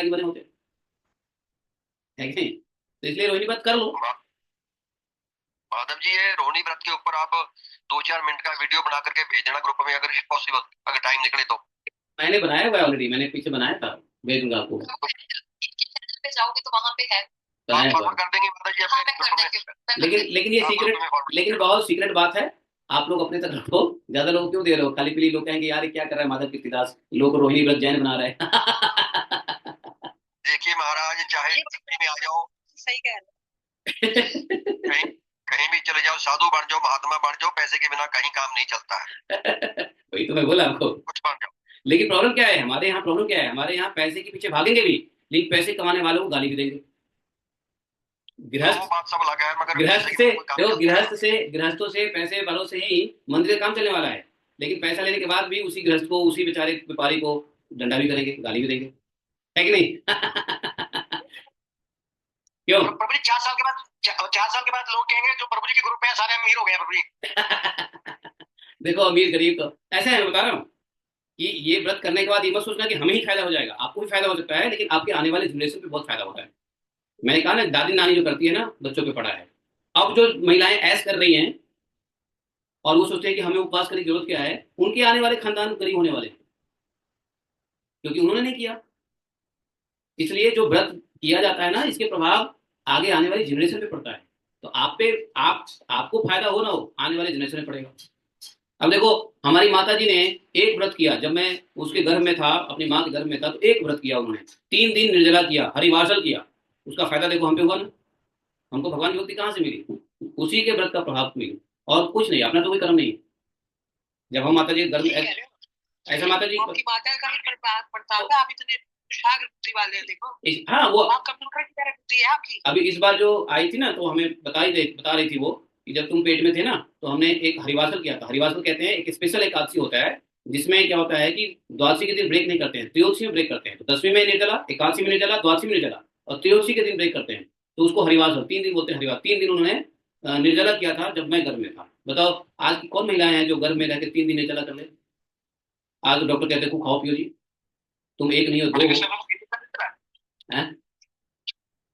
लायक बने होते, है कि नहीं? तो इसलिए रोहिणी व्रत कर लो। माधव जी, ये रोहिणी व्रत के ऊपर आप 2-4 मिनट का वीडियो बना करके भेज देना ग्रुप में, अगर पॉसिबल, अगर टाइम निकले तो। मैंने बनाया हुआ है ऑलरेडी, मैंने पीछे बनाया था, भेजूंगा आपको। पे जाओगे तो वहां पे है, आप बनाया हुआ है। फॉरवर्ड कर देंगे माता जी अपने ग्रुप में? लेकिन ये आप ग्रुप सीक्रेट, में फॉरवर्ड कर लेकिन देना। बहुत सीक्रेट बात है। आप लोग अपने तक रखो, ज्यादा लोग क्यों दे रहे हो? खाली पीली लोग कहेंगे यार ये क्या कर रहा है माधव कीर्तिदास, लोग रोहिणी व्रत जैन बना रहे हैं। देखिए महाराज, चाहे दिल्ली में आ जाओ, सही कह रहे, कहीं कहीं भी चले जाओ, साधु बन जाओ, महात्मा बन जाओ, पैसे के बिना कहीं काम नहीं चलता है। वही तो मैं बोला आपको। कुछ बन जाओ। लेकिन प्रॉब्लम क्या है हमारे यहाँ, प्रॉब्लम क्या है हमारे यहाँ, पैसे के पीछे भागेंगे भी, लेकिन पैसे कमाने वालों को गाली भी देंगे। हाँ, वो गृहस्थ, बात सब लगा है, मगर गृहस्थ पैसे के से, बिना कोई काम देखो चलता गृहस्थ है। से, गृहस्थों से, पैसे वालों से ही मंदिर का काम चलने वाला लेकिन पैसा लेने के बाद भी उसी गृहस्थ को, उसी बेचारे व्यापारी को डंडा भी करेंगे, गाली भी देंगे, है कि नहीं? क्यों? प्रभु जी 4 साल के बाद, 4 साल के बाद लोग कहेंगे जो प्रभु जी के ग्रुप में है सारे अमीर हो गए हैं प्रभु जी। देखो अमीर गरीब तो ऐसा है, मैं बता रहा हूँ कि ये व्रत करने के बाद ये मत सोचना कि हमें ही फायदा हो जाएगा, आपको भी फायदा हो सकता है, लेकिन आपके आने वाले जनरेशन पे बहुत फायदा होता है। मैंने कहा ना, दादी नानी जो करती है ना बच्चों पे पड़ा है। अब जो महिलाएं ऐस कर रही हैं और वो सोचते हैं कि हमें उपवास करने की जरूरत क्या है, उनके आने वाले खानदान गरीब होने वाले हैं, क्योंकि उन्होंने नहीं किया। इसलिए जो व्रत किया जाता है ना, इसके प्रभाव आगे आने वाली जनरेशन पे पड़ता है। तो आप पे, आप, आपको फायदा हो ना हो, आने वाले जनरेशन में पड़ेगा। अब देखो, हमारी माता जी ने एक व्रत किया, जब मैं उसके घर में था, अपनी माँ के घर में था, तो एक व्रत किया उन्होंने, 3 दिन निर्जला किया, हरिवासल किया। उसका फायदा देखो हम पे हुआ ना। हमको भगवान की भक्ति कहाँ से मिली? उसी के व्रत का प्रभाव मिली, और कुछ नहीं, अपना तो कोई कर्म नहीं है। जब हम माता जी के घर में ऐसा माता जी आपकी माता का भी प्रभाव पड़ता होगा, आप इतने शाग बुद्धि वाले हैं, देखो। हाँ वो आप कंप्यूटर की तरह बुद्धि है आपकी। अभी इस बार जो आई थी ना, तो हमें बता रही थी वो, कि जब तुम पेट में थे ना, तो हमने एक हरिवासल किया था। हरिवासल कहते हैं एक स्पेशल एकादशी होता है, जिसमें क्या होता है कि द्वादशी के दिन ब्रेक नहीं करते हैं, त्रयोदशी में ब्रेक करते हैं। तो 10वीं में निर्जला, एकादशी में निर्जला, द्वादशी में निर्जला, और त्रयोदशी के दिन ब्रेक करते हैं। तो उसको हरिवासल 3 दिन बोलते हैं। हरिवास 3 दिन उन्होंने निर्जला किया था जब मैं घर में था। बताओ आज की कौन महिलाएं हैं जो घर में रहकर 3 दिन निर्जला कर ले? आज तो डॉक्टर कहते हैं खूब खाओ पियो जी, तुम एक नहीं हो दो हो। हैं?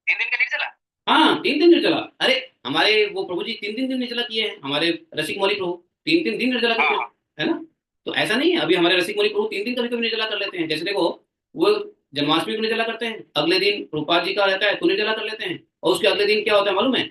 3 दिन का नहीं चला। हाँ 3 दिन निर्जला। अरे हमारे वो प्रभु जी 3 दिन निर्जला किए हैं, हमारे रसिक मौली प्रभु 3 3 दिन निर्जला करते हैं, है ना? तो ऐसा नहीं है, अभी हमारे रसिक मौली प्रभु 3 दिन कभी कभी निर्जला कर लेते हैं। जैसे देखो, वो जन्माष्टमी को निर्जला करते हैं, अगले दिन रूपा जी का रहता है तो निर्जला कर लेते हैं, और उसके अगले दिन क्या होता है मालूम है?